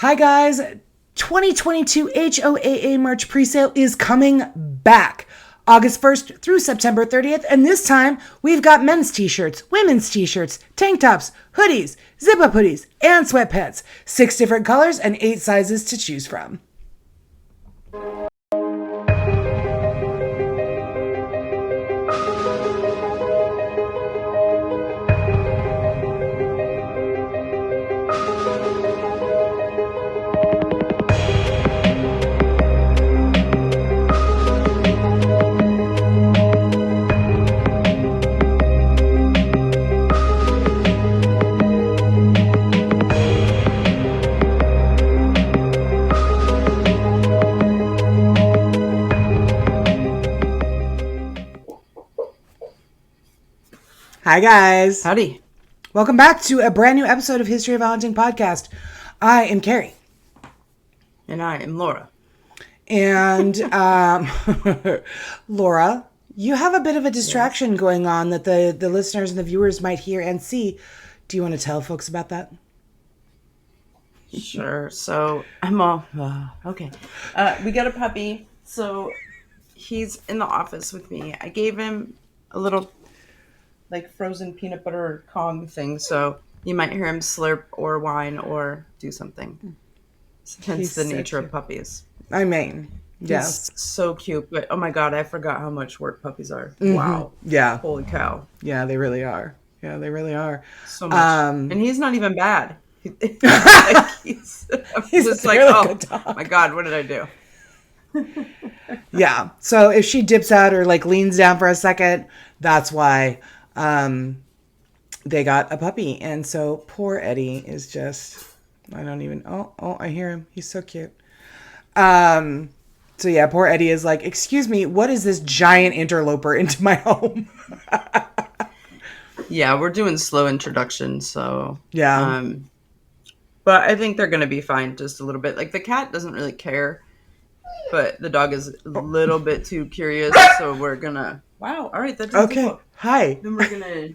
Hi guys, 2022 HOAA March presale is coming back. August 1st through September 30th, and this time we've got men's t-shirts, women's t-shirts, tank tops, hoodies, zip-up hoodies, and sweatpants. 6 different colors and 8 sizes to choose from. Hi guys. Howdy. Welcome back to a brand new episode of History of Hunting Podcast. I am Carrie. And I am Laura. And Laura, you have a bit of a distraction going on that the listeners and the viewers might hear and see. Do you want to tell folks about that? Sure. So I'm all okay. We got a puppy. So he's in the office with me. I gave him a little frozen peanut butter Kong thing. So you might hear him slurp or whine or do something. Hence the nature of puppies. I mean, yes. He's so cute. But oh my God, I forgot how much work puppies are. Mm-hmm. Wow. Yeah. Holy cow. Yeah, they really are. Yeah, they really are. So much. And he's not even bad. He's just like, oh my God, what did I do? Yeah. So if she dips out or leans down for a second, that's why they got a puppy. And so poor Eddie is just, I don't even, I hear him. He's so cute. So yeah, poor Eddie is like, excuse me, what is this giant interloper into my home? Yeah, we're doing slow introduction, so yeah. But I think they're gonna be fine just a little bit. The cat doesn't really care, but the dog is a little bit too curious, so we're gonna. Wow, all right, that's okay. Hi. Then we're gonna,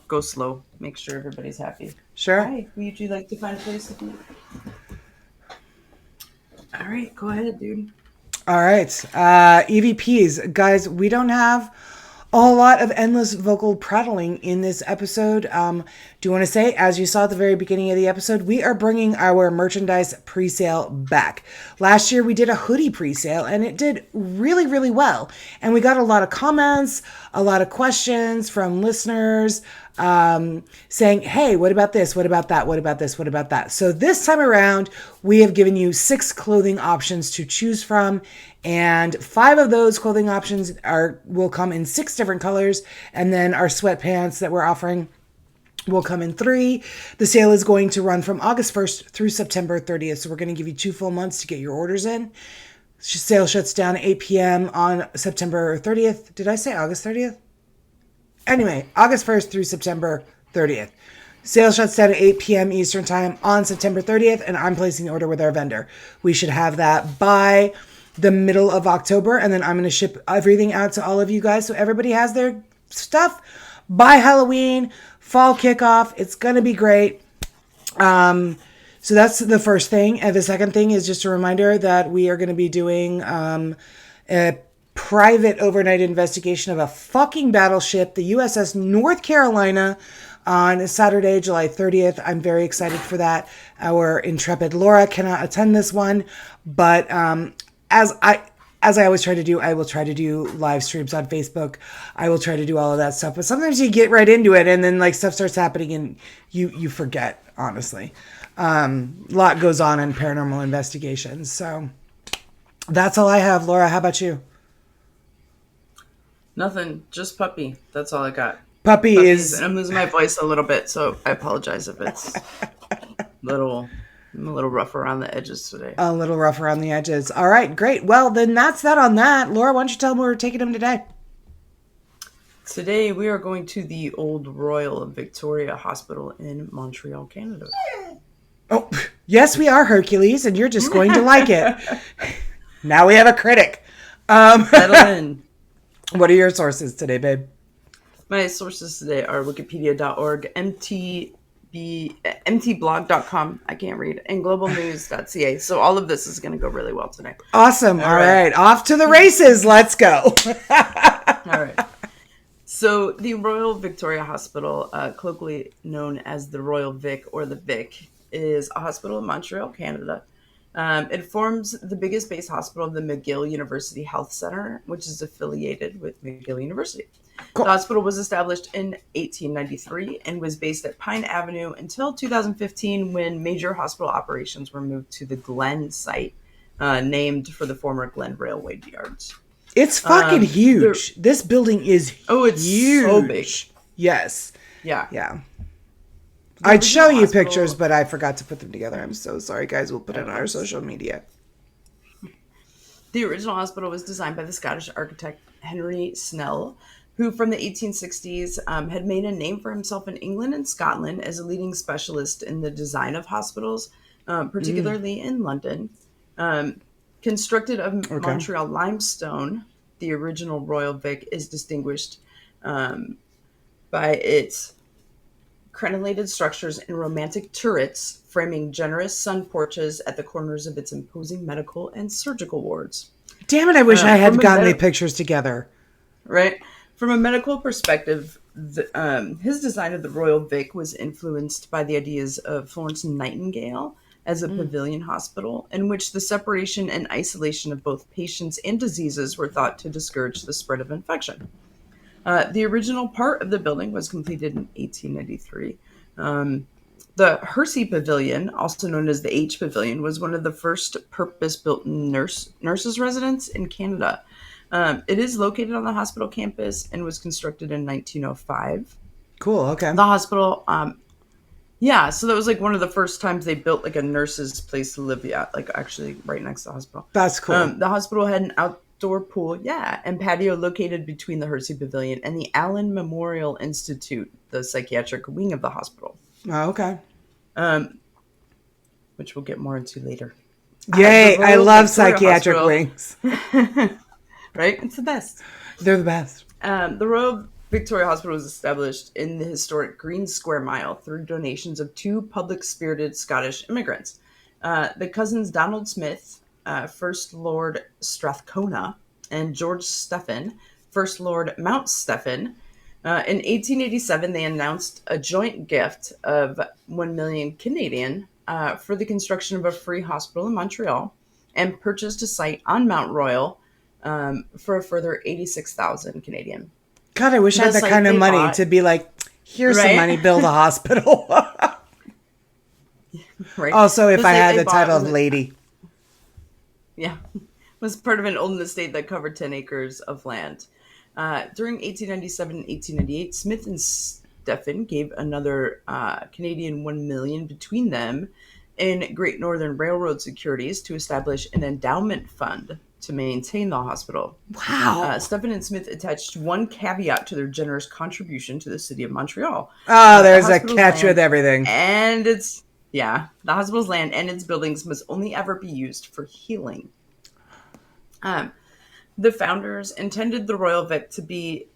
go slow, make sure everybody's happy. Sure. Hi, would you like to find a place to be? All right, go ahead, dude. All right, EVPs, guys. We don't have a whole lot of endless vocal prattling in this episode. Do you want to say, as you saw at the very beginning of the episode, we are bringing our merchandise presale back. Last year we did a hoodie presale and it did really, really well. And we got a lot of comments, a lot of questions from listeners saying, hey, what about this? What about that? What about this? What about that? So this time around, we have given you 6 clothing options to choose from. And 5 of those clothing options will come in 6 different colors. And then our sweatpants that we're offering will come in 3. The sale is going to run from August 1st through September 30th. So we're going to give you 2 full months to get your orders in. Sale shuts down at 8 p.m. on September 30th. Did I say August 30th? Anyway, August 1st through September 30th. Sale shuts down at 8 p.m. Eastern Time on September 30th, and I'm placing the order with our vendor. We should have that by the middle of October, and then I'm going to ship everything out to all of you guys so everybody has their stuff by Halloween, fall kickoff. It's going to be great. So that's the first thing. And the second thing is just a reminder that we are going to be doing a private overnight investigation of a fucking battleship, the USS North Carolina, on Saturday, July 30th. I'm very excited for that. Our intrepid Laura cannot attend this one, but as I always try to do, I will try to do live streams on Facebook. I will try to do all of that stuff, but sometimes you get right into it and then stuff starts happening and you forget, honestly. A lot goes on in paranormal investigations. So that's all I have. Laura, how about you? Nothing, just puppy. That's all I got. Puppy Puppies, is... and I'm losing my voice a little bit, so I apologize if it's I'm a little rough around the edges today. A little rough around the edges. All right, great. Well, then that's that on that. Laura, why don't you tell them where we're taking them today? Today we are going to the Old Royal Victoria Hospital in Montreal, Canada. Oh, yes, we are, Hercules, and you're just going to like it. Now we have a critic. Settle in. What are your sources today, babe? My sources today are wikipedia.org, mtb mtblog.com. I can't read. And globalnews.ca. So all of this is going to go really well today. Awesome. All right. Off to the races. Let's go. All right. So the Royal Victoria Hospital, colloquially known as the Royal Vic or the Vic, is a hospital in Montreal, Canada. It forms the biggest base hospital of the McGill University Health Center, which is affiliated with McGill University. Cool. The hospital was established in 1893 and was based at Pine Avenue until 2015, when major hospital operations were moved to the Glen site, named for the former Glen Railway Yards. It's fucking huge. This building is it's huge. So big. Yes. Yeah. Yeah. I'd show you pictures, but I forgot to put them together. I'm so sorry, guys. We'll put it on our social media. The original hospital was designed by the Scottish architect Henry Snell, who from the 1860s had made a name for himself in England and Scotland as a leading specialist in the design of hospitals, particularly in London. Constructed of Montreal limestone, the original Royal Vic is distinguished by its crenellated structures and romantic turrets framing generous sun porches at the corners of its imposing medical and surgical wards. Damn it, I wish I had gotten the pictures together. Right? From a medical perspective, his design of the Royal Vic was influenced by the ideas of Florence Nightingale as a pavilion hospital, in which the separation and isolation of both patients and diseases were thought to discourage the spread of infection. The original part of the building was completed in 1893. The Hersey Pavilion, also known as the H Pavilion, was one of the first purpose-built nurses' residence in Canada. It is located on the hospital campus and was constructed in 1905. Cool, okay. The hospital, so that was like one of the first times they built like a nurse's place to live at, like actually right next to the hospital. That's cool. The hospital had an outdoor pool, and patio located between the Hersey Pavilion and the Allen Memorial Institute, the psychiatric wing of the hospital. Oh, okay. Which we'll get more into later. Yay, I love psychiatric wings. Right? It's the best. They're the best. The Royal Victoria Hospital was established in the historic Green Square Mile through donations of two public-spirited Scottish immigrants. The cousins Donald Smith, First Lord Strathcona, and George Stephen, First Lord Mount Stephen. In 1887, they announced a joint gift of 1 million Canadian for the construction of a free hospital in Montreal, and purchased a site on Mount Royal for a further 86,000 Canadian. God, I wish I had that kind of money to be like, here's some money, build a hospital. Right. Also, if I had the title of lady. Yeah. Was part of an old estate that covered 10 acres of land. During 1897 and 1898, Smith and Stephen gave another Canadian 1 million between them in Great Northern Railroad securities to establish an endowment fund to maintain the hospital. Wow. Stephen and Smith attached one caveat to their generous contribution to the city of Montreal. Oh, there's a catch with everything. And the hospital's land and its buildings must only ever be used for healing. The founders intended the Royal Vic to be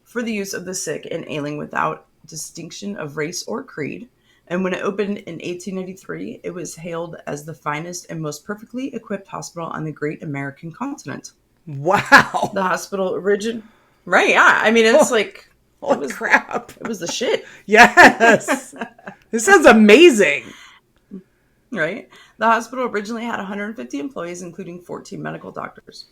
for the use of the sick and ailing without distinction of race or creed. And when it opened in 1893, it was hailed as the finest and most perfectly equipped hospital on the great American continent. Wow. The hospital Right, yeah. I mean, it's holy crap. It was the shit. Yes. This sounds amazing. Right? The hospital originally had 150 employees, including 14 medical doctors.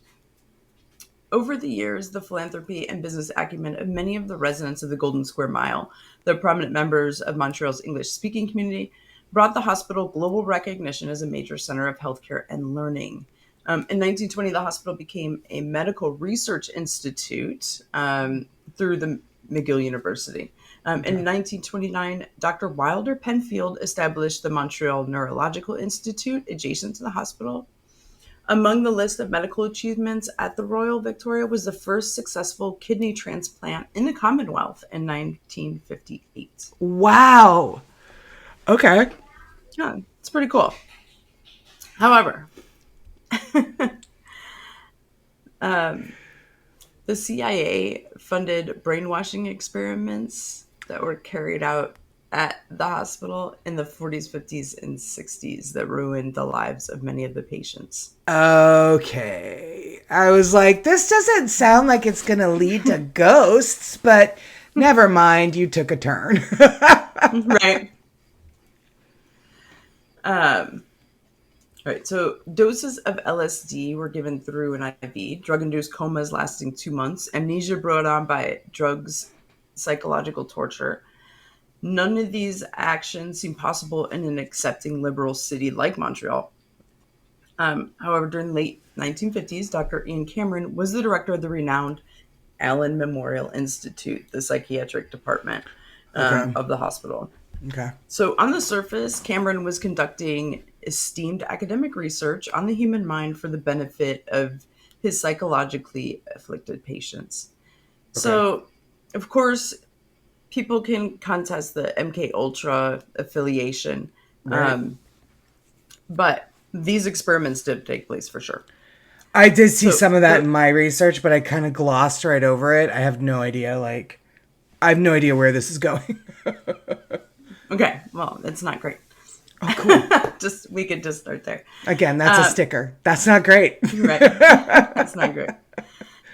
Over the years, the philanthropy and business acumen of many of the residents of the Golden Square Mile, the prominent members of Montreal's English-speaking community, brought the hospital global recognition as a major center of healthcare and learning. In 1920, the hospital became a medical research institute through the McGill University. In 1929, Dr. Wilder Penfield established the Montreal Neurological Institute adjacent to the hospital. Among the list of medical achievements at the Royal Victoria was the first successful kidney transplant in the Commonwealth in 1958. Wow. Okay. Yeah, it's pretty cool. However, the CIA funded brainwashing experiments that were carried out at the hospital in the 40s, 50s, and 60s that ruined the lives of many of the patients. Okay. I was like, this doesn't sound like it's going to lead to ghosts, but never mind. You took a turn. Right. Right. So doses of LSD were given through an IV, drug-induced comas lasting 2 months, amnesia brought on by drugs, psychological torture. None of these actions seem possible in an accepting liberal city like Montreal. However, during the late 1950s, Dr. Ian Cameron was the director of the renowned Allen Memorial Institute, the psychiatric department Okay. of the hospital. Okay. So, on the surface, Cameron was conducting esteemed academic research on the human mind for the benefit of his psychologically afflicted patients. Okay. So, of course, people can contest the MK Ultra affiliation, Right. but these experiments did take place for sure. I did see So some of that in the my research, but I kind of glossed right over it. I have no idea. Like, I have no idea where this is going. okay, well, it's not great. Oh, cool. Just we could just start there. Again, that's a sticker. That's not great. Right, that's not great.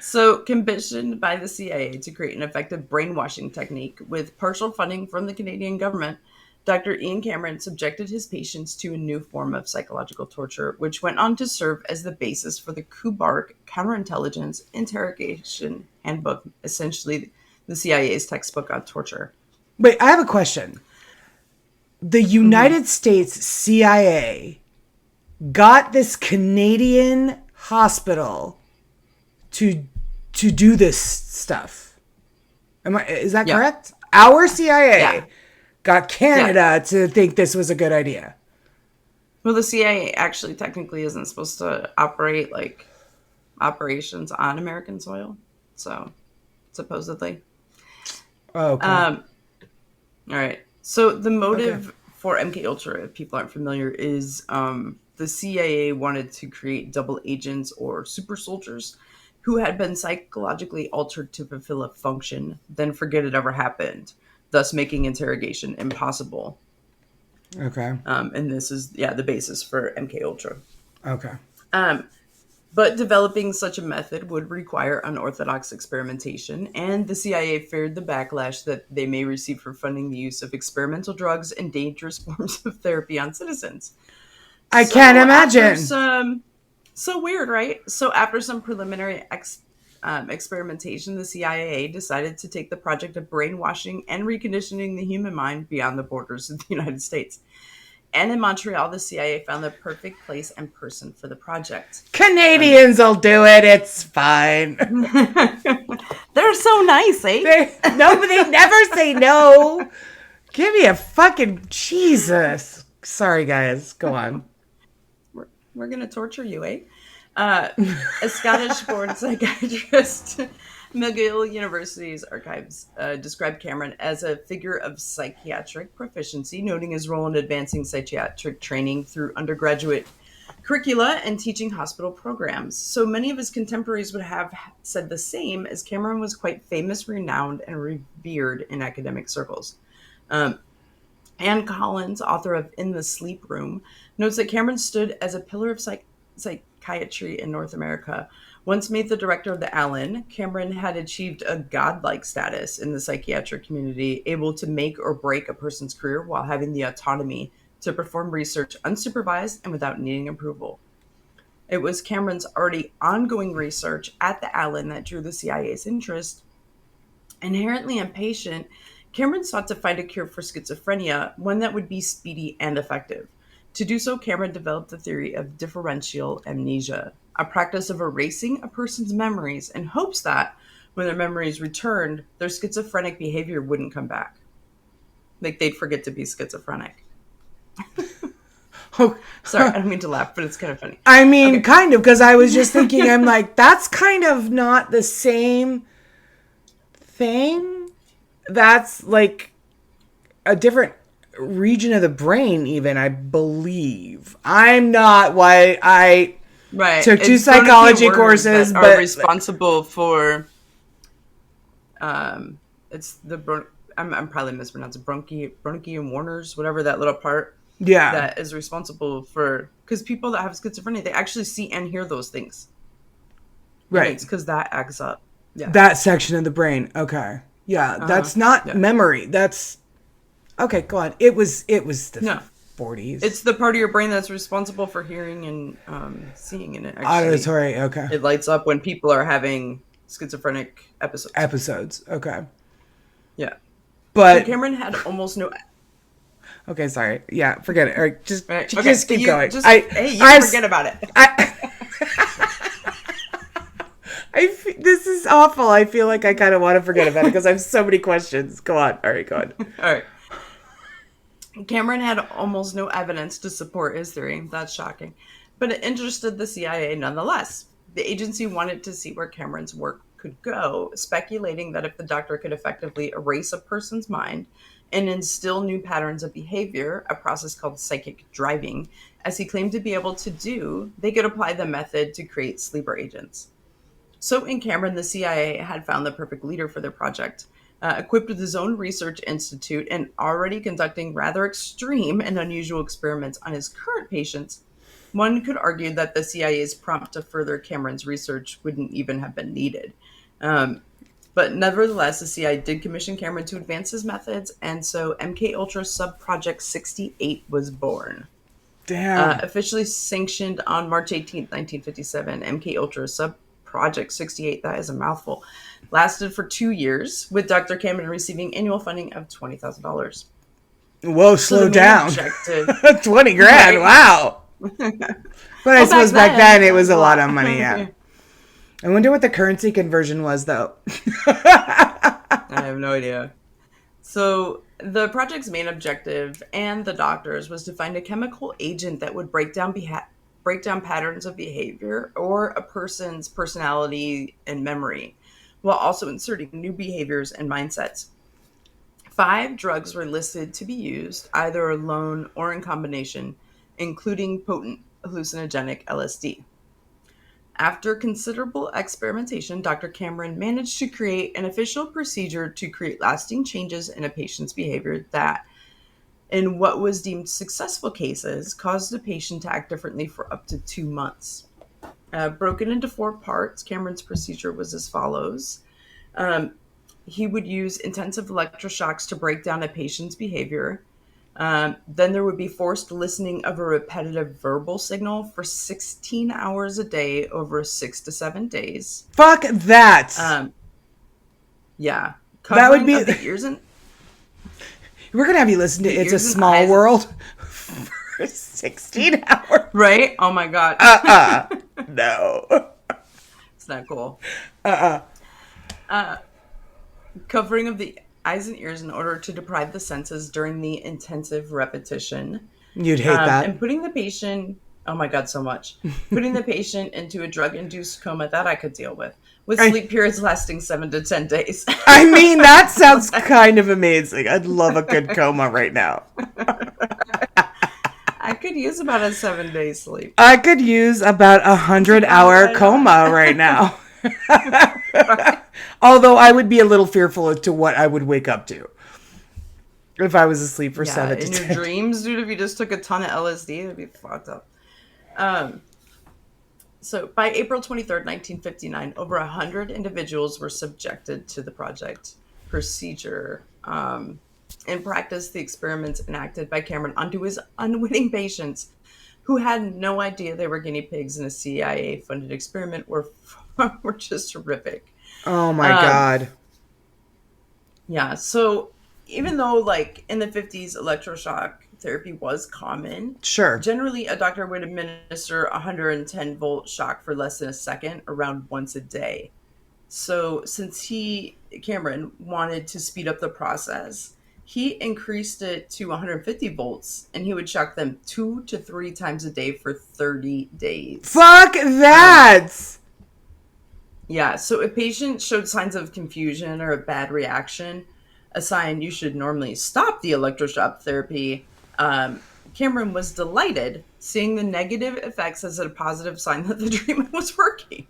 So, commissioned by the CIA to create an effective brainwashing technique with partial funding from the Canadian government, Dr. Ian Cameron subjected his patients to a new form of psychological torture, which went on to serve as the basis for the Kubark Counterintelligence Interrogation Handbook, essentially the CIA's textbook on torture. Wait, I have a question. The United States CIA got this Canadian hospital to do this stuff. Is that Yeah. correct? Our CIA Yeah. got Canada to think this was a good idea. Well, the CIA actually technically isn't supposed to operate like operations on American soil. So, supposedly. Okay. All right. So the Okay. motive for MK Ultra, if people aren't familiar, is the CIA wanted to create double agents or super soldiers who had been psychologically altered to fulfill a function, then forget it ever happened, thus making interrogation impossible. Okay. And this is the basis for MK Ultra. Okay. But developing such a method would require unorthodox experimentation, and the CIA feared the backlash that they may receive for funding the use of experimental drugs and dangerous forms of therapy on citizens. I can't So after imagine. some, so weird, right? So after some preliminary experimentation, the CIA decided to take the project of brainwashing and reconditioning the human mind beyond the borders of the United States. And in Montreal, the CIA found the perfect place and person for the project. Canadians will do it. It's fine. They're so nice, eh? They never say no. Give me a fucking Jesus. Sorry, guys. Go on. We're going to torture you, eh? A Scottish-born psychiatrist, McGill University's archives described Cameron as a figure of psychiatric proficiency, noting his role in advancing psychiatric training through undergraduate curricula and teaching hospital programs. So many of his contemporaries would have said the same, as Cameron was quite famous, renowned, and revered in academic circles. Anne Collins, author of In the Sleep Room, notes that Cameron stood as a pillar of psychiatry in North America. Once made the director of the Allen, Cameron had achieved a godlike status in the psychiatric community, able to make or break a person's career while having the autonomy to perform research unsupervised and without needing approval. It was Cameron's already ongoing research at the Allen that drew the CIA's interest. Inherently impatient, Cameron sought to find a cure for schizophrenia, one that would be speedy and effective. To do so, Cameron developed the theory of differential amnesia, a practice of erasing a person's memories in hopes that, when their memories returned, their schizophrenic behavior wouldn't come back. Like they'd forget to be schizophrenic. Oh, Sorry, I don't mean to laugh, but it's kind of funny. I mean, Okay. kind of, because I was just thinking, I'm like, that's kind of not the same thing. That's like a different region of the brain, even, I believe. I'm not why I Right. took two It's thrown a few psychology words courses, that are but responsible for it's I'm probably mispronouncing bronchi and Warner's, whatever that little part Yeah. that is responsible for, because people that have schizophrenia, they actually see and hear those things, and Right. it's because that acts up. Yeah. That section of the brain. Okay. Yeah, that's not Yeah. memory. That's okay. Go on. It was the No, 40s. it's the part of your brain that's responsible for hearing and seeing, and it actually Auditory. Okay. it lights up when people are having schizophrenic episodes. Episodes. Okay. Yeah. So But Cameron had almost no. okay, sorry. Yeah, forget it. All right, just Right. Okay. just So keep you going. just hey, you forget about it. This is awful. I feel like I kind of want to forget about it because I have so many questions. Go on. All right, go on. All right. Cameron had almost no evidence to support his theory. That's shocking. But it interested the CIA nonetheless. The agency wanted to see where Cameron's work could go, speculating that if the doctor could effectively erase a person's mind and instill new patterns of behavior, a process called psychic driving, as he claimed to be able to do, they could apply the method to create sleeper agents. So in Cameron, the CIA had found the perfect leader for their project. Equipped with his own research institute and already conducting rather extreme and unusual experiments on his current patients, one could argue that the CIA's prompt to further Cameron's research wouldn't even have been needed. But nevertheless, the CIA did commission Cameron to advance his methods, and so MK Ultra Sub Project 68 was born. Damn. Officially sanctioned on March 18th, 1957, MK Ultra Sub Project 68, that is a mouthful, lasted for 2 years, with Dr. Cameron receiving annual funding of $20,000. Whoa, slow down. Objective, 20 grand. right? Wow. But I suppose back then it was a lot of money. Yeah. I wonder what the currency conversion was, though. I have no idea. So the project's main objective and the doctors was to find a chemical agent that would break down patterns of behavior or a person's personality and memory, while also inserting new behaviors and mindsets. 5 drugs were listed to be used, either alone or in combination, including potent hallucinogenic LSD. After considerable experimentation, Dr. Cameron managed to create an official procedure to create lasting changes in a patient's behavior that, in what was deemed successful cases, caused the patient to act differently for up to 2 months. Broken into 4 parts, Cameron's procedure was as follows. He would use intensive electroshocks to break down a patient's behavior. Then there would be forced listening of a repetitive verbal signal for 16 hours a day over 6 to 7 days. Fuck that. Yeah. That would be... Of the ears and... We're going to have you listen to It's a Small World for 16 hours. Right? Oh my God. No. It's not cool. Covering of the eyes and ears in order to deprive the senses during the intensive repetition. You'd hate that. And putting the patient, oh my God, so much. Putting the patient into a drug-induced coma, that I could deal with sleep periods lasting 7 to 10 days. I mean, that sounds kind of amazing. I'd love a good coma right now. I could use about a 7-day sleep. I could use about 100-hour coma right now. Right. Although I would be a little fearful as to what I would wake up to if I was asleep for 7 to 10. In your dreams, dude, if you just took a ton of LSD, it'd be fucked up. So by April 23rd, 1959, over 100 individuals were subjected to the project procedure. In practice, the experiments enacted by Cameron onto his unwitting patients who had no idea they were guinea pigs in a CIA-funded experiment were just horrific. Oh my God. Yeah, so even though like in the 50s electroshock therapy was common, Sure. generally a doctor would administer 110 volt shock for less than a second around once a day. So since Cameron wanted to speed up the process, he increased it to 150 volts and he would shock them 2 to 3 times a day for 30 days. Fuck that! Yeah, so if patients showed signs of confusion or a bad reaction, a sign you should normally stop the electroshock therapy, Cameron was delighted, seeing the negative effects as a positive sign that the treatment was working.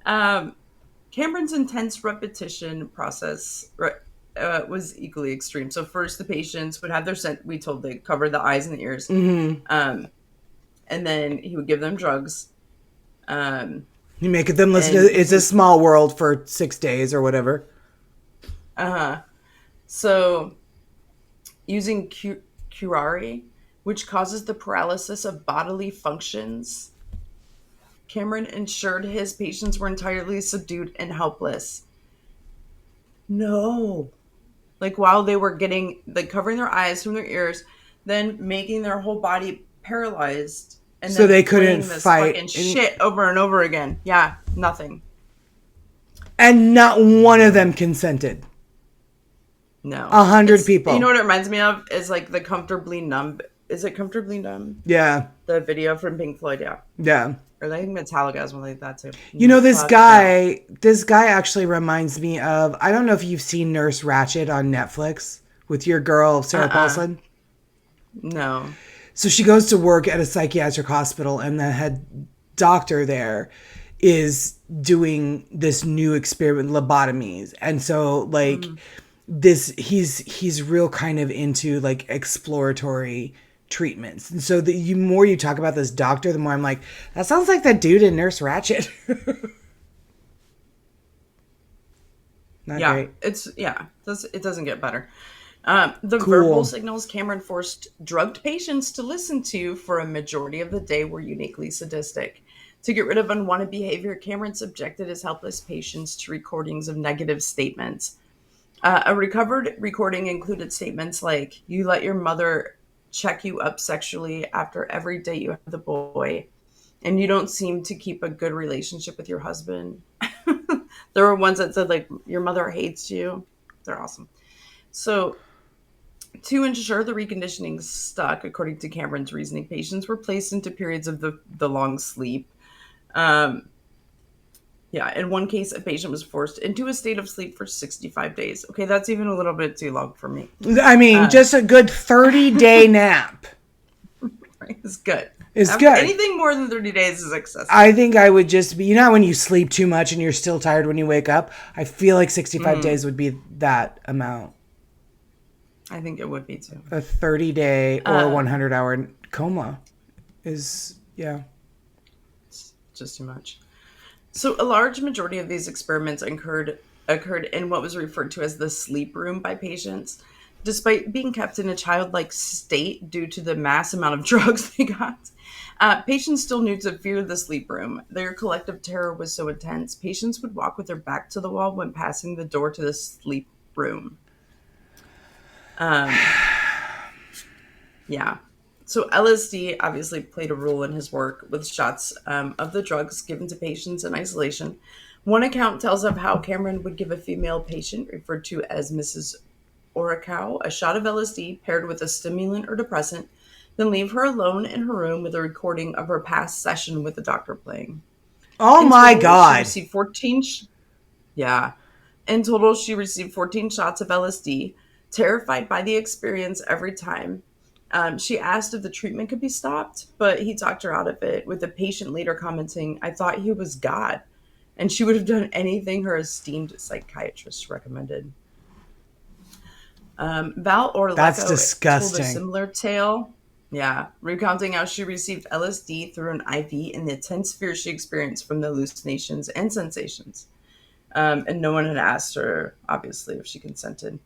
Cameron's intense repetition process was equally extreme. So first, the patients would have their scent. We told they cover the eyes and the ears, Mm-hmm. and then he would give them drugs. You make them listen And to It's a Small World for 6 days or whatever. So using curare, which causes the paralysis of bodily functions, Cameron ensured his patients were entirely subdued and helpless. No. Like while they were getting, like covering their eyes from their ears, then making their whole body paralyzed, and So then they couldn't playing this fight. fucking shit over and over again. Yeah, nothing. And not one of them consented. No. 100 people. You know what it reminds me of is like the Comfortably Numb. Is it Comfortably Numb? Yeah. The video from Pink Floyd, yeah. Yeah. Or I think Metallica has one like that too. You know, this guy actually reminds me of, I don't know if you've seen Nurse Ratched on Netflix with your girl, Sarah Paulson. No. So she goes to work at a psychiatric hospital, and the head doctor there is doing this new experiment, lobotomies. And so like he's real kind of into like exploratory treatments. And so the more you talk about this doctor, the more I'm like, that sounds like that dude in Nurse Ratched. Not great. It doesn't get better. The Cool. verbal signals Cameron forced drugged patients to listen to for a majority of the day were uniquely sadistic. To get rid of unwanted behavior, Cameron subjected his helpless patients to recordings of negative statements. A recovered recording included statements like, "You let your mother check you up sexually after every date you have the boy, and you don't seem to keep a good relationship with your husband." There were ones that said like, "Your mother hates you." They're awesome. So to ensure the reconditioning stuck, according to Cameron's reasoning, patients were placed into periods of the long sleep. In one case, a patient was forced into a state of sleep for 65 days. Okay, that's even a little bit too long for me. I mean, just a good 30-day nap. Right, it's good. It's good. Anything more than 30 days is excessive. I think I would just be, you know, when you sleep too much and you're still tired when you wake up, I feel like 65 days would be that amount. I think it would be too. A 30-day or 100-hour coma is, yeah. It's just too much. So a large majority of these experiments occurred in what was referred to as the sleep room by patients. Despite being kept in a childlike state due to the mass amount of drugs they got, patients still knew to fear the sleep room. Their collective terror was so intense, patients would walk with their back to the wall when passing the door to the sleep room. So LSD obviously played a role in his work with shots of the drugs given to patients in isolation. One account tells of how Cameron would give a female patient, referred to as Mrs. Oracow, a shot of LSD paired with a stimulant or depressant, then leave her alone in her room with a recording of her past session with the doctor playing. Oh my God. She received 14 In total, she received 14 shots of LSD, terrified by the experience every time. She asked if the treatment could be stopped, but he talked her out of it, with the patient later commenting, "I thought he was God," and she would have done anything her esteemed psychiatrist recommended. Val Orleco That's disgusting. told a similar tale, recounting how she received LSD through an IV and the intense fear she experienced from the hallucinations and sensations. And no one had asked her, obviously, if she consented.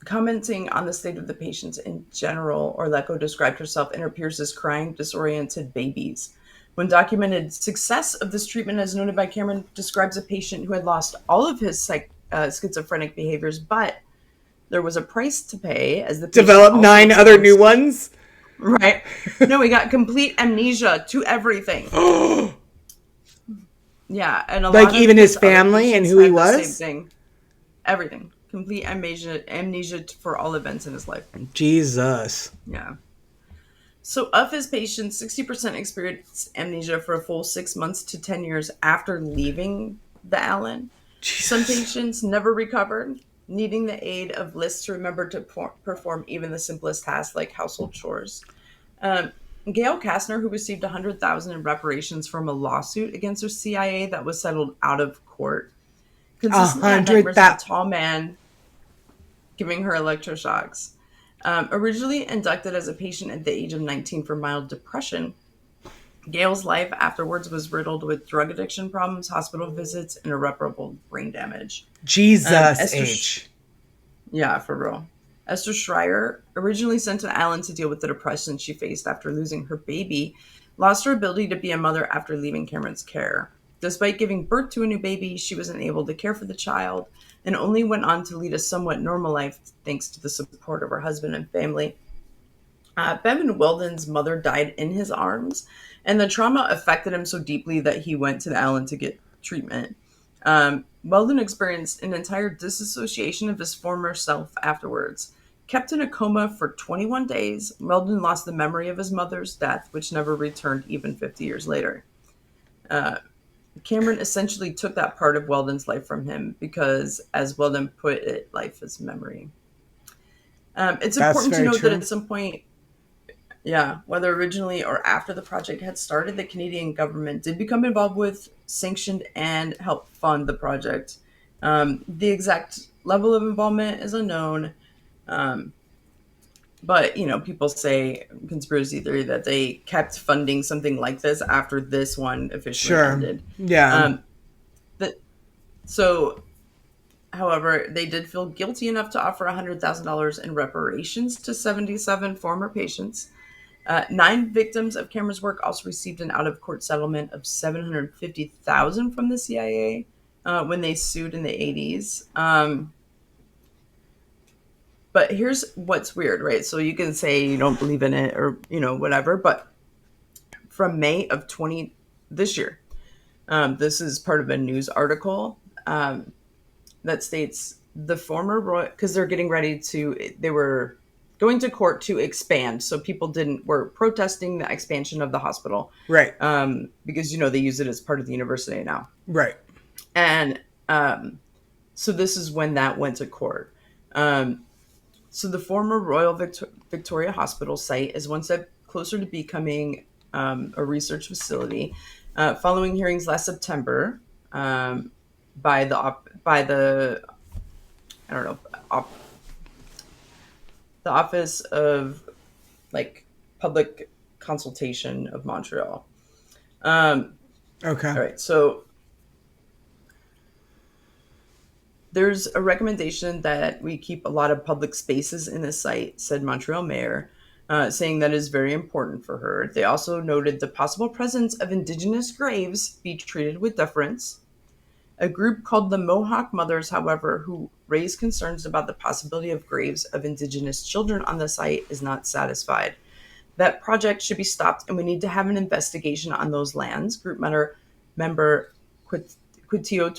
Commenting on the state of the patients in general, Orleco described herself and her peers as crying, disoriented babies. When documented success of this treatment, as noted by Cameron, describes a patient who had lost all of his schizophrenic behaviors, but there was a price to pay as the patient developed 9 other new ones. Right. No, he got complete amnesia to everything. Yeah, and a like lot even of his family and who he was. Same thing. Everything. Complete amnesia for all events in his life. Jesus. Yeah. So of his patients, 60% experienced amnesia for a full 6 months to 10 years after leaving the Allen. Jesus. Some patients never recovered, needing the aid of lists to remember to perform even the simplest tasks like household chores. Gail Kastner, who received $100,000 in reparations from a lawsuit against the CIA that was settled out of court, consistently had 100 nightmares of a that. tall man giving her electroshocks. Originally inducted as a patient at the age of 19 for mild depression, Gail's life afterwards was riddled with drug addiction problems, hospital visits, and irreparable brain damage. Jesus Esther, H. yeah, for real. Esther Schreier, originally sent to Allen to deal with the depression she faced after losing her baby, lost her ability to be a mother after leaving Cameron's care. Despite giving birth to a new baby, she was unable to care for the child and only went on to lead a somewhat normal life thanks to the support of her husband and family. Bevan Weldon's mother died in his arms, and the trauma affected him so deeply that he went to Allen to get treatment. Weldon experienced an entire disassociation of his former self afterwards. Kept in a coma for 21 days, Weldon lost the memory of his mother's death, which never returned even 50 years later. Cameron essentially took that part of Weldon's life from him because, as Weldon put it, life is memory. It's That's important to very note that true. at some point, yeah, whether originally or after the project had started, the Canadian government did become involved with, sanctioned, and helped fund the project. The exact level of involvement is unknown, but people say conspiracy theory that they kept funding something like this after this one officially Sure. ended. Yeah. That so, however, they did feel guilty enough to offer $100,000 in reparations to 77 former patients. 9 victims of Cameron's work also received an out-of-court settlement of $750,000 from the CIA when they sued in the 80s. But here's what's weird, right? So you can say you don't believe in it or whatever, but from May of this year, this is part of a news article that states the former royal, because they were going to court to expand, so people were protesting the expansion of the hospital, Right. because they use it as part of the university now, Right. and so this is when that went to court. So the former Royal Victoria Hospital site is one step closer to becoming a research facility, following hearings last September by the I don't know the Office of Public Consultation of Montreal. Okay. All right, so there's a recommendation that we keep a lot of public spaces in the site, said Montreal Mayor, saying that is very important for her. They also noted the possible presence of Indigenous graves be treated with deference. A group called the Mohawk Mothers, however, who raised concerns about the possibility of graves of Indigenous children on the site, is not satisfied. That project should be stopped, and we need to have an investigation on those lands, group member Quitio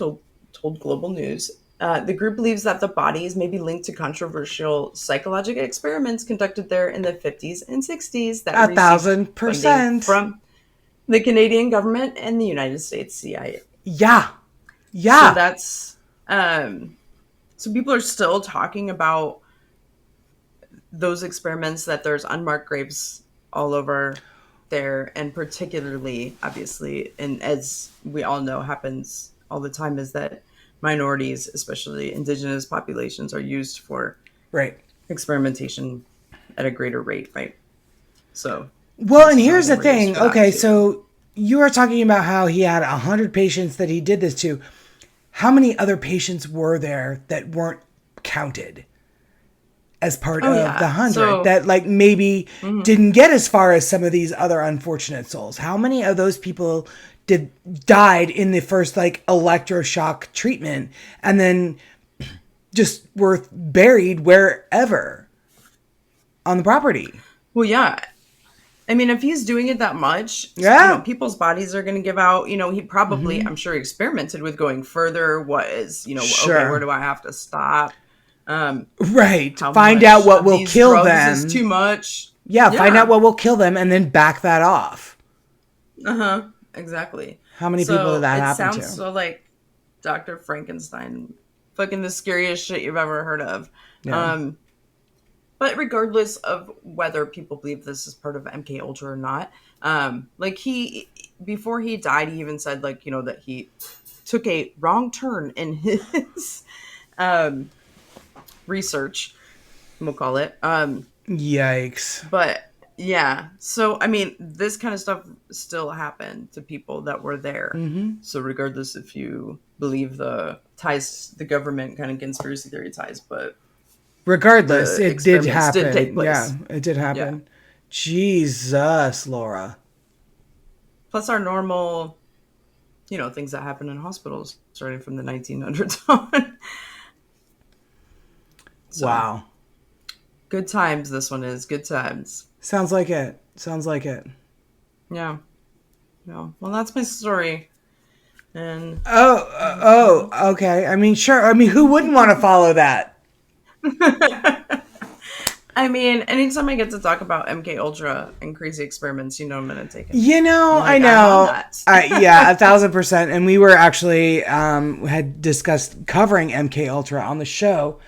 told Global News. The group believes that the bodies may be linked to controversial psychological experiments conducted there in the 50s and 60s that received funding 1,000%. from the Canadian government and the United States CIA. Yeah. So Yeah. that's so people are still talking about those experiments, that there's unmarked graves all over there, and particularly, obviously, and as we all know happens all the time, is that minorities, especially Indigenous populations, are used for Right. experimentation at a greater rate, right? So, Well, and just here's the sounding raised thing. for that Okay, too. so you are talking about how he had 100 patients that he did this to. How many other patients were there that weren't counted as part Oh of the yeah, 100 so that maybe didn't get as far as some of these other unfortunate souls? How many of those people died in the first electroshock treatment and then just were buried wherever on the property? well, yeah. I mean, if he's doing it that much, Yeah. people's bodies are going to give out. He probably, I'm sure, experimented with going further. What is, okay, where Sure. do I have to stop? Right. How Find much out what of will these kill drugs is them. too much? Yeah, find out Yeah. what will kill them and then back that off. Exactly. How many people did So that it happen sounds to? so like Dr. Frankenstein, fucking the scariest shit you've ever heard of. Yeah. But regardless of whether people believe this is part of MK Ultra or not, he before he died, he even said that he took a wrong turn in his um, research, we'll call it. Yikes. But yeah, so I mean, this kind of stuff still happened to people that were there. So regardless if you believe the ties, the government kind of conspiracy theory ties, but Regardless, the it did experiments did take happen. Yeah, place. it did Yeah. happen. Jesus, Laura. Plus our normal, things that happen in hospitals starting from the 1900s on. So Wow. good times. This one is good times. Sounds like it. Sounds like it. Yeah. Yeah. Well, that's my story. And Okay. I mean, sure. I mean, who wouldn't want to follow that? I mean, anytime I get to talk about MK Ultra and crazy experiments, I'm gonna take it. I I'm on know. that. Yeah, 1,000%. And we were actually had discussed covering MK Ultra on the show,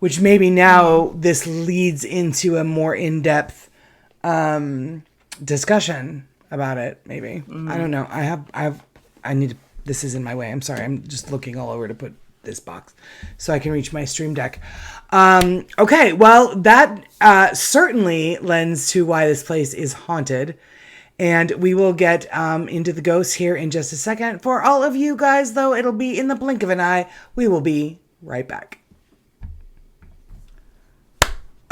which maybe now this leads into a more in-depth discussion about it. Maybe I don't know. I need to. This is in my way. I'm sorry. I'm just looking all over to put this box so I can reach my stream deck. Okay, well, that certainly lends to why this place is haunted. And we will get into the ghosts here in just a second. For all of you guys, though, it'll be in the blink of an eye. We will be right back.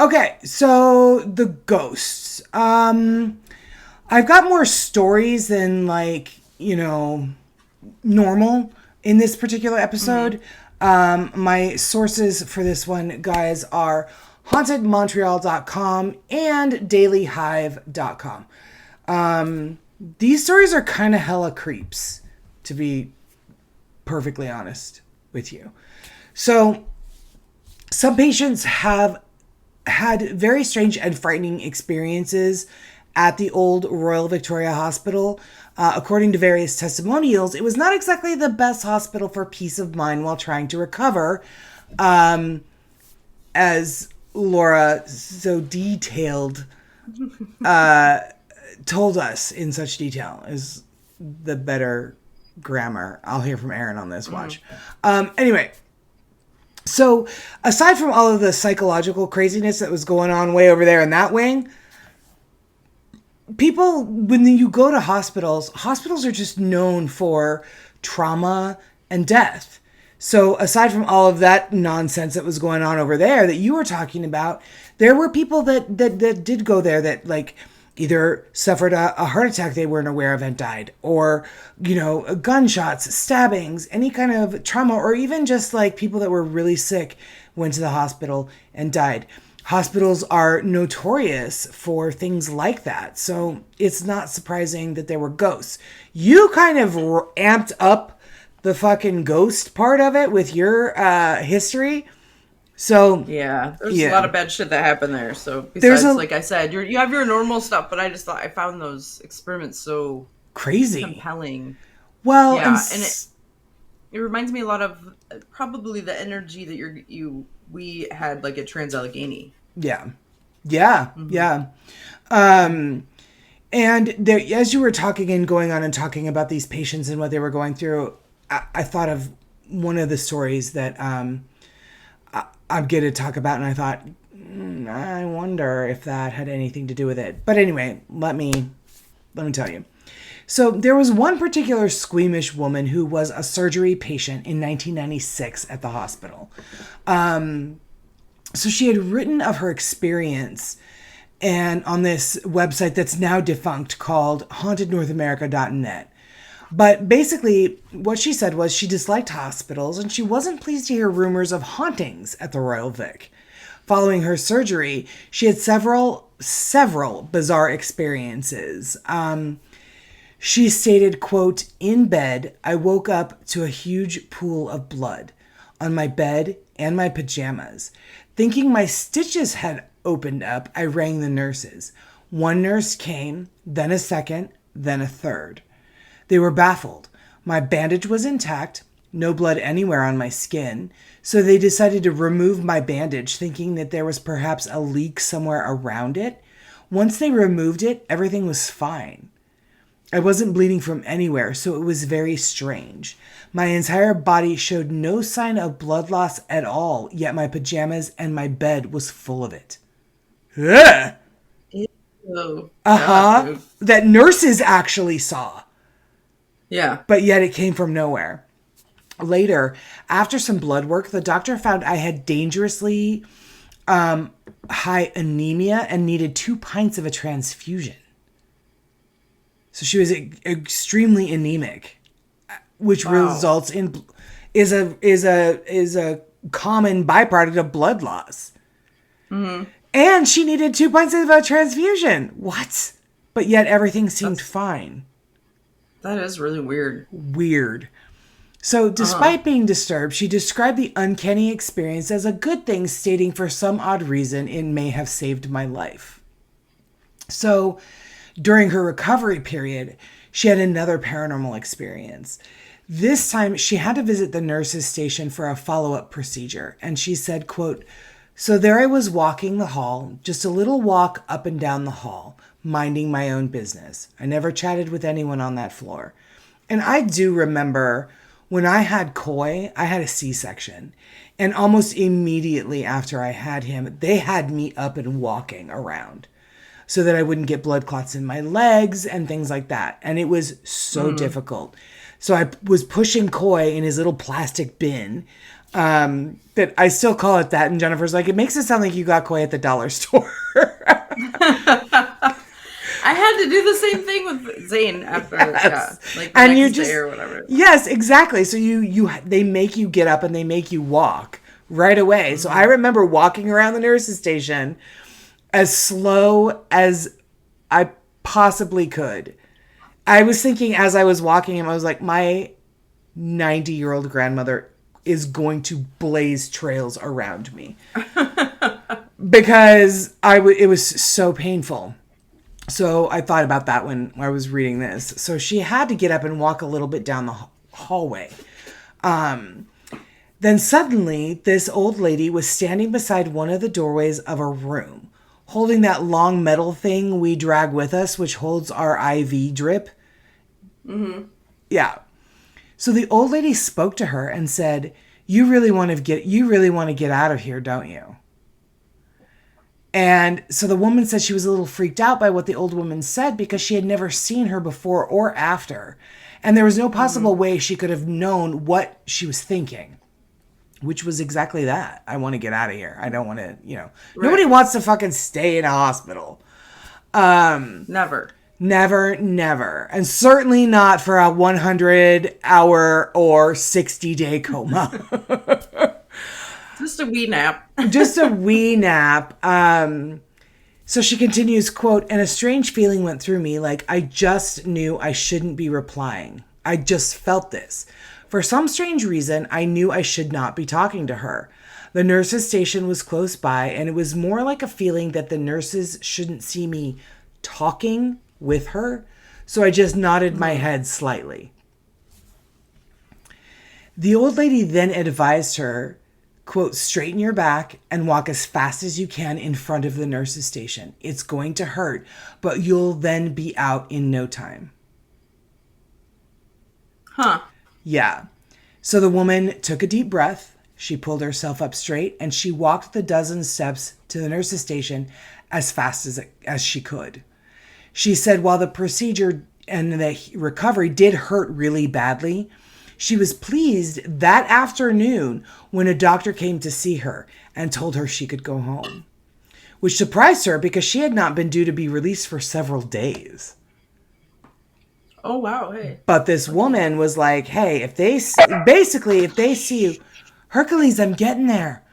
Okay, so the ghosts. I've got more stories than normal in this particular episode. My sources for this one, guys, are hauntedmontreal.com and dailyhive.com. These stories are kind of hella creeps, to be perfectly honest with you. So some patients have had very strange and frightening experiences at the old Royal Victoria Hospital. According to various testimonials, it was not exactly the best hospital for peace of mind while trying to recover. As Laura so detailed told us in such detail is the better grammar. I'll hear from Aaron on this. Watch. Anyway, so aside from all of the psychological craziness that was going on way over there in that wing, people, when you go to hospitals are just known for trauma and death. So aside from all of that nonsense that was going on over there that you were talking about, there were people that did go there that either suffered a heart attack they weren't aware of and died, or, gunshots, stabbings, any kind of trauma, or even just people that were really sick went to the hospital and died. Hospitals are notorious for things like that. So it's not surprising that there were ghosts. You kind of amped up the fucking ghost part of it with your history. So yeah, there's a lot of bad shit that happened there. So besides, like I said, you have your normal stuff, but I just thought I found those experiments so crazy, compelling. Well, yeah, and it reminds me a lot of probably the energy that we had at Trans-Allegheny. Yeah. And there, as you were talking and going on and talking about these patients and what they were going through, I thought of one of the stories that I'm going to talk about, and I thought, I wonder if that had anything to do with it. But anyway, let me tell you. So there was one particular squeamish woman who was a surgery patient in 1996 at the hospital. So she had written of her experience and on this website that's now defunct called hauntednorthamerica.net. But basically what she said was she disliked hospitals and she wasn't pleased to hear rumors of hauntings at the Royal Vic. Following her surgery, she had several bizarre experiences. She stated, quote, "In bed, I woke up to a huge pool of blood on my bed and my pajamas. Thinking my stitches had opened up, I rang the nurses. One nurse came, then a second, then a third. They were baffled. My bandage was intact, no blood anywhere on my skin, so they decided to remove my bandage, thinking that there was perhaps a leak somewhere around it. Once they removed it, everything was fine. I wasn't bleeding from anywhere, so it was very strange. My entire body showed no sign of blood loss at all, yet my pajamas and my bed was full of it. Ugh. Ew. God, Uh-huh. dude. That nurses actually saw, Yeah. but yet it came from nowhere. Later, after some blood work, the doctor found I had dangerously high anemia and needed 2 pints of a transfusion. So she was extremely anemic, which results in is a common byproduct of blood loss. Mm-hmm. And she needed 2 pints of a transfusion. What? But yet everything seemed fine. That is really weird. Weird. So, despite being disturbed, she described the uncanny experience as a good thing, stating for some odd reason it may have saved my life. So, during her recovery period, she had another paranormal experience. This time, she had to visit the nurse's station for a follow-up procedure. And she said, quote, "So there I was walking the hall, just a little walk up and down the hall, minding my own business. I never chatted with anyone on that floor." And I do remember when I had Coy, I had a C-section. And almost immediately after I had him, they had me up and walking around so that I wouldn't get blood clots in my legs and things like that. And it was so difficult. So I was pushing Coy in his little plastic bin. That I still call it that. And Jennifer's like, it makes it sound like you got Coy at the dollar store. I had to do the same thing with Zane after, like the And next you just day or whatever. Yes, exactly. So they make you get up and they make you walk right away. So I remember walking around the nurse's station as slow as I possibly could. I was thinking as I was walking him, I was like, my 90-year-old grandmother is going to blaze trails around me because it was so painful. So I thought about that when I was reading this. So she had to get up and walk a little bit down the hallway. Then suddenly, this old lady was standing beside one of the doorways of a room, holding that long metal thing we drag with us, which holds our IV drip. Mm-hmm. Yeah. So the old lady spoke to her and said, you really want to get out of here, don't you?" And so the woman said she was a little freaked out by what the old woman said because she had never seen her before or after. And there was no possible way she could have known what she was thinking, which was exactly that. I want to get out of here. I don't want to, Right. Nobody wants to fucking stay in a hospital. Never. Never. And certainly not for a 100-hour or 60-day coma. Just a wee nap. Just a wee nap. So she continues, quote, "And a strange feeling went through me, like I just knew I shouldn't be replying. I just felt this. For some strange reason, I knew I should not be talking to her. The nurse's station was close by, and it was more like a feeling that the nurses shouldn't see me talking with her. So I just nodded my head slightly. The old lady then advised her, quote, "Straighten your back and walk as fast as you can in front of the nurse's station. It's going to hurt, but you'll then be out in no time." Huh. Yeah. So the woman took a deep breath. She pulled herself up straight and she walked the dozen steps to the nurse's station as fast as she could. She said while the procedure and the recovery did hurt really badly, she was pleased that afternoon when a doctor came to see her and told her she could go home, which surprised her because she had not been due to be released for several days. Oh, wow. Hey. But this woman was like, hey, if they see you, Hercules, I'm getting there.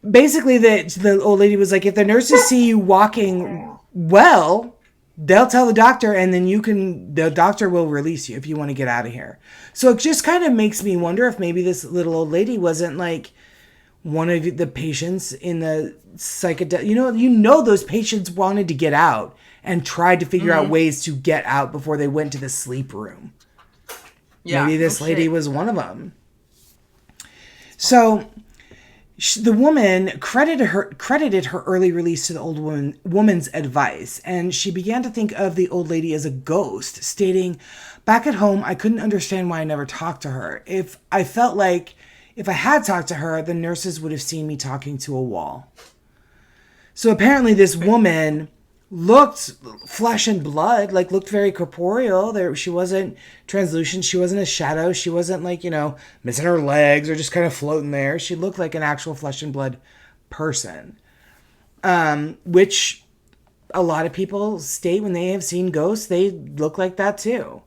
Basically, the old lady was like, if the nurses see you walking well, they'll tell the doctor, and then the doctor will release you if you want to get out of here. So it just kind of makes me wonder if maybe this little old lady wasn't like one of the patients in the psychedelic. You know, those patients wanted to get out and tried to figure out ways to get out before they went to the sleep room. Yeah, maybe this lady was one of them. So The woman credited her early release to the old woman's advice, and she began to think of the old lady as a ghost, stating, "Back at home, I couldn't understand why I never talked to her. If I felt like if I had talked to her, the nurses would have seen me talking to a wall." So apparently this woman looked flesh and blood, like looked very corporeal. She wasn't translucent. She wasn't a shadow. She wasn't like, missing her legs or just kind of floating there. She looked like an actual flesh and blood person, which a lot of people state when they have seen ghosts, they look like that too.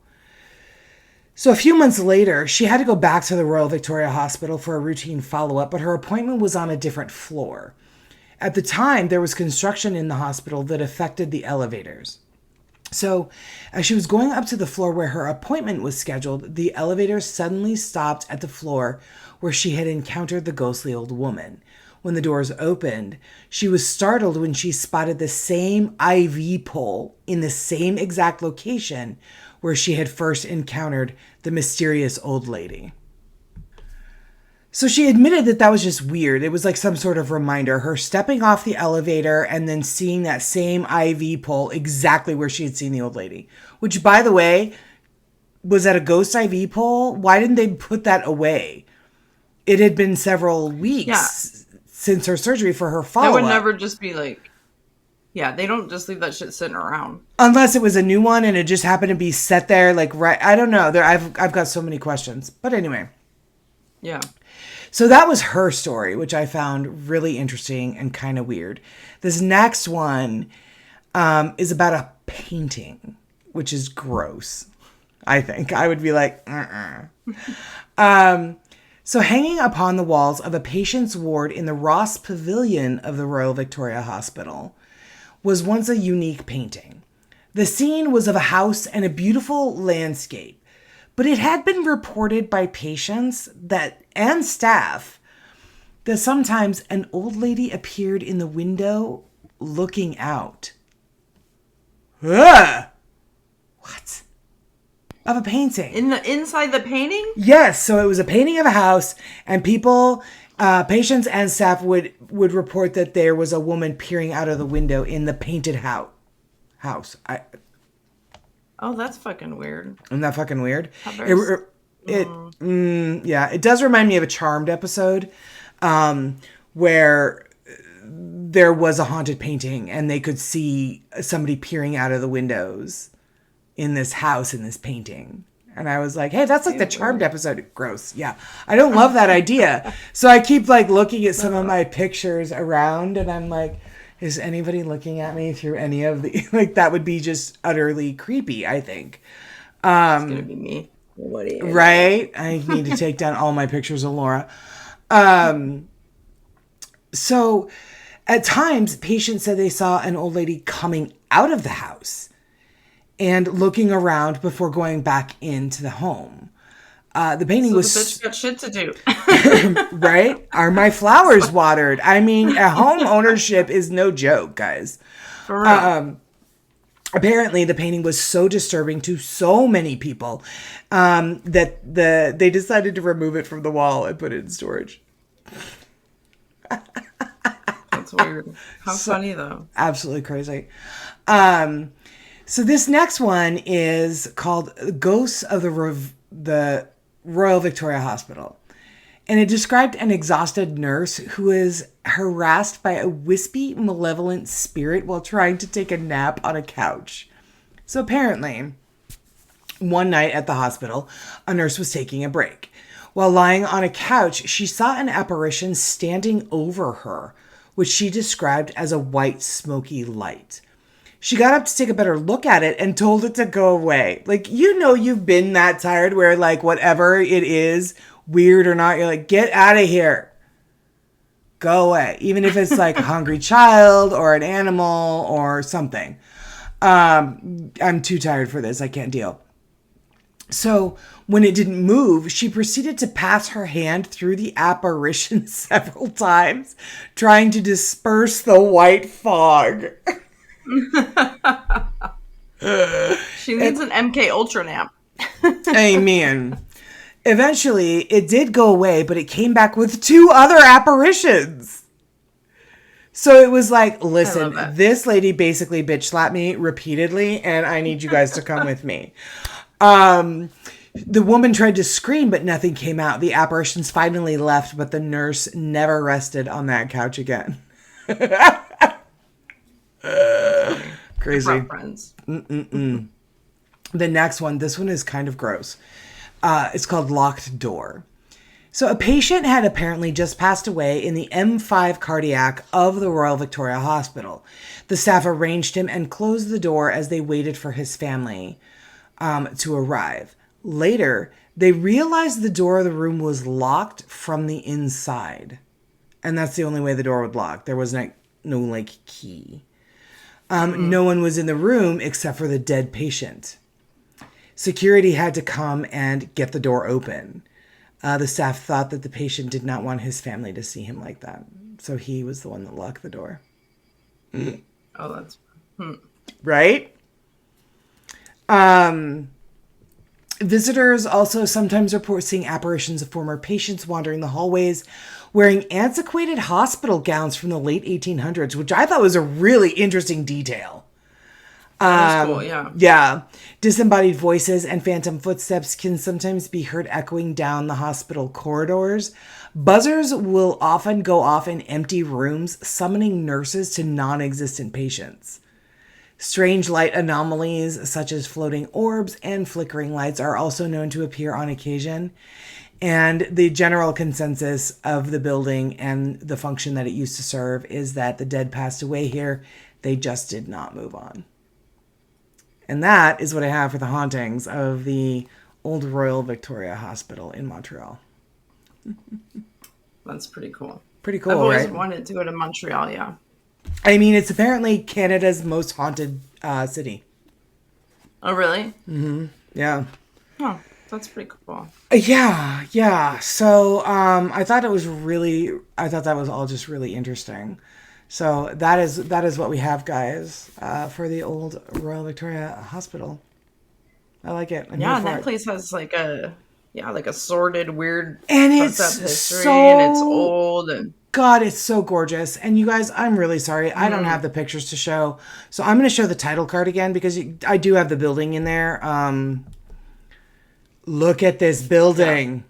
So a few months later, she had to go back to the Royal Victoria Hospital for a routine follow-up, but her appointment was on a different floor. At the time, there was construction in the hospital that affected the elevators. So, as she was going up to the floor where her appointment was scheduled, the elevator suddenly stopped at the floor where she had encountered the ghostly old woman. When the doors opened, she was startled when she spotted the same IV pole in the same exact location where she had first encountered the mysterious old lady. So she admitted that was just weird. It was like some sort of reminder. Her stepping off the elevator and then seeing that same IV pole exactly where she had seen the old lady. Which, by the way, was that a ghost IV pole? Why didn't they put that away? It had been several weeks since her surgery for her follow-up. That would never just be like... Yeah, they don't just leave that shit sitting around. Unless it was a new one and it just happened to be set there, like, right... I don't know. I've got so many questions. But anyway. Yeah. So that was her story, which I found really interesting and kind of weird. This next one is about a painting, which is gross, I think. I would be like, So hanging upon the walls of a patient's ward in the Ross Pavilion of the Royal Victoria Hospital was once a unique painting. The scene was of a house and a beautiful landscape. But it had been reported by patients and staff that sometimes an old lady appeared in the window looking out. Ugh! What? Of a painting. Inside the painting? Yes, so it was a painting of a house, and people, patients and staff would report that there was a woman peering out of the window in the painted house. Oh, that's fucking weird. Isn't that fucking weird? It does remind me of a Charmed episode where there was a haunted painting and they could see somebody peering out of the windows in this house in this painting. And I was like, hey, that's like the Charmed episode. Gross. Yeah. I don't love that idea. So I keep like looking at some of my pictures around and I'm like, is anybody looking at me through any of the... Like, that would be just utterly creepy, I think. It's going to be me. Right? I need to take down all my pictures of Laura. So, at times, patients said they saw an old lady coming out of the house and looking around before going back into the home. The painting was... The bitch got shit to do. Right? Are my flowers watered? I mean, a home ownership is no joke, guys. For real. Apparently, the painting was so disturbing to so many people that they decided to remove it from the wall and put it in storage. That's weird. How funny, though. Absolutely crazy. So this next one is called Ghosts of the Royal Victoria Hospital. And it described an exhausted nurse who was harassed by a wispy, malevolent spirit while trying to take a nap on a couch. So apparently, one night at the hospital, a nurse was taking a break. While lying on a couch, she saw an apparition standing over her, which she described as a white, smoky light. She got up to take a better look at it and told it to go away. Like, you've been that tired where, like, whatever it is, weird or not, you're like, get out of here. Go away. Even if it's like a hungry child or an animal or something. I'm too tired for this. I can't deal. So when it didn't move, she proceeded to pass her hand through the apparition several times, trying to disperse the white fog. She needs an MK Ultra nap. Amen. Eventually, it did go away, but it came back with 2 other apparitions. So it was like, listen, this lady basically bitch slapped me repeatedly, and I need you guys to come with me. The woman tried to scream, but nothing came out. The apparitions finally left, but the nurse never rested on that couch again. Crazy. Friends. The next one, this one is kind of gross. It's called Locked Door. So a patient had apparently just passed away in the M5 cardiac of the Royal Victoria Hospital. The staff arranged him and closed the door as they waited for his family to arrive. Later, they realized the door of the room was locked from the inside. And that's the only way the door would lock. There was no key. No one was in the room except for the dead patient. Security had to come and get the door open. The staff thought that the patient did not want his family to see him like that. So he was the one that locked the door. Oh, that's... Right? Visitors also sometimes report seeing apparitions of former patients wandering the hallways wearing antiquated hospital gowns from the late 1800s, which I thought was a really interesting detail. That's cool, yeah. Yeah. Disembodied voices and phantom footsteps can sometimes be heard echoing down the hospital corridors. Buzzers will often go off in empty rooms, summoning nurses to non-existent patients. Strange light anomalies, such as floating orbs and flickering lights, are also known to appear on occasion. And the general consensus of the building and the function that it used to serve is that the dead passed away here. They just did not move on. And that is what I have for the hauntings of the old Royal Victoria Hospital in Montreal. That's pretty cool. Pretty cool, I've always right? wanted to go to Montreal, yeah. I mean, it's apparently Canada's most haunted city. Oh, really? Mm-hmm. Yeah. Oh, that's pretty cool. Yeah. So I thought that was all just really interesting. So that is what we have, guys, for the old Royal Victoria Hospital. I like it. And that place has like a sordid, weird, and it's history, and it's old, and God, it's so gorgeous. And you guys, I'm really sorry, I don't have the pictures to show, so I'm going to show the title card again because I do have the building in there. Look at this building. Yeah.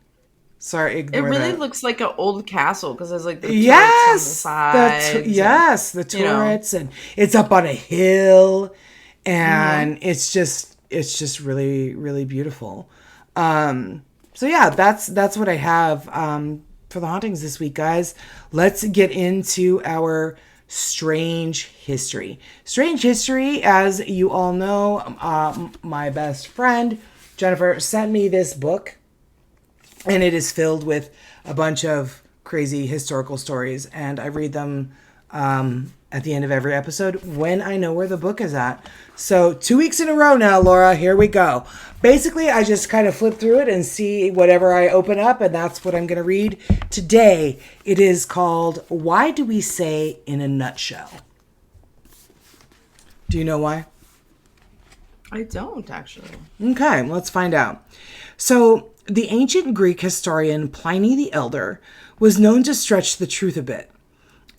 Sorry, ignore it really that. Looks like an old castle because there's like the turrets on the sides. The turrets, and it's up on a hill, and it's just really, really beautiful. So yeah, that's what I have for the hauntings this week, guys. Let's get into our strange history. Strange history, as you all know, my best friend Jennifer sent me this book. And it is filled with a bunch of crazy historical stories. And I read them at the end of every episode when I know where the book is at. So 2 weeks in a row now, Laura, here we go. Basically, I just kind of flip through it and see whatever I open up. And that's what I'm going to read today. It is called Why Do We Say in a Nutshell? Do you know why? I don't, actually. Okay, let's find out. So the ancient Greek historian Pliny the Elder was known to stretch the truth a bit,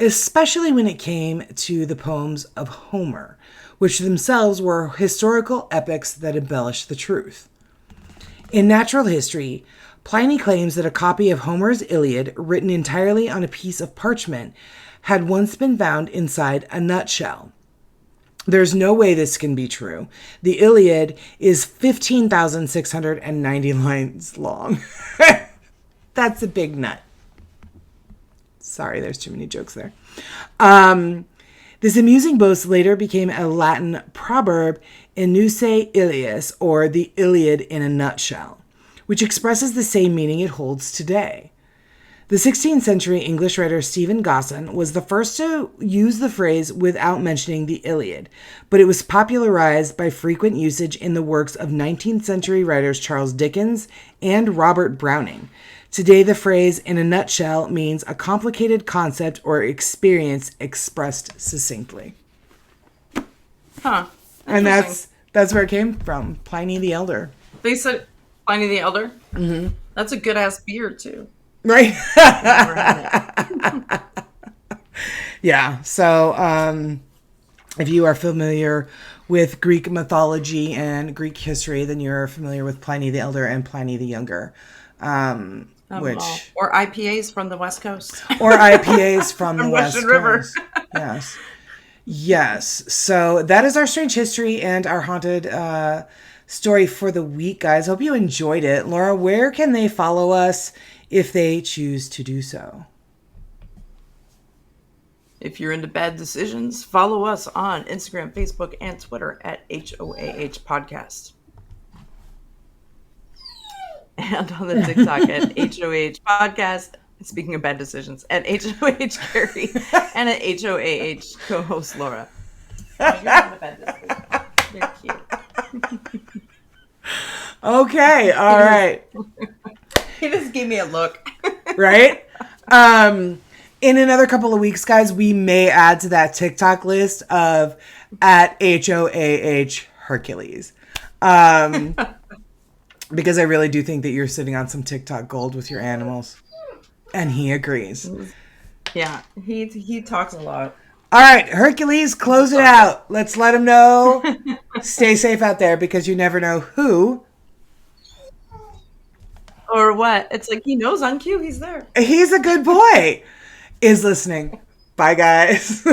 especially when it came to the poems of Homer, which themselves were historical epics that embellished the truth. In natural history, Pliny claims that a copy of Homer's Iliad, written entirely on a piece of parchment, had once been found inside a nutshell. There's no way this can be true. The Iliad is 15,690 lines long. That's a big nut. Sorry, there's too many jokes there. This amusing boast later became a Latin proverb, Inuse Ilias, or the Iliad in a nutshell, which expresses the same meaning it holds today. The 16th century English writer Stephen Gosson was the first to use the phrase without mentioning the Iliad, but it was popularized by frequent usage in the works of 19th century writers Charles Dickens and Robert Browning. Today, the phrase in a nutshell means a complicated concept or experience expressed succinctly. Huh. And that's where it came from, Pliny the Elder. They said Pliny the Elder? Mm-hmm. That's a good ass beer too. Right? I've never had it. Yeah. So, if you are familiar with Greek mythology and Greek history, then you're familiar with Pliny the Elder and Pliny the Younger, which Or IPAs from the West Coast. or IPAs from the From Russian West River. Coast. Yes. Yes. So that is our strange history and our haunted story for the week, guys. Hope you enjoyed it. Laura, where can they follow us if they choose to do so? If you're into bad decisions, follow us on Instagram, Facebook, and Twitter at HOAH Podcast. And on the TikTok at HOAH Podcast. Speaking of bad decisions, at HOAH Carrie and at HOAH co-host Laura. Oh, you're not a bad decision. You're cute. Okay. All right. He just gave me a look. Right? In another couple of weeks, guys, we may add to that TikTok list of at HOAH Hercules. Because I really do think that you're sitting on some TikTok gold with your animals. And he agrees. Yeah, he talks a lot. All right, Hercules, close it out. Let's let him know. Stay safe out there because you never know who. Or what? It's like he knows on cue he's there. He's a good boy. Is listening. Bye, guys.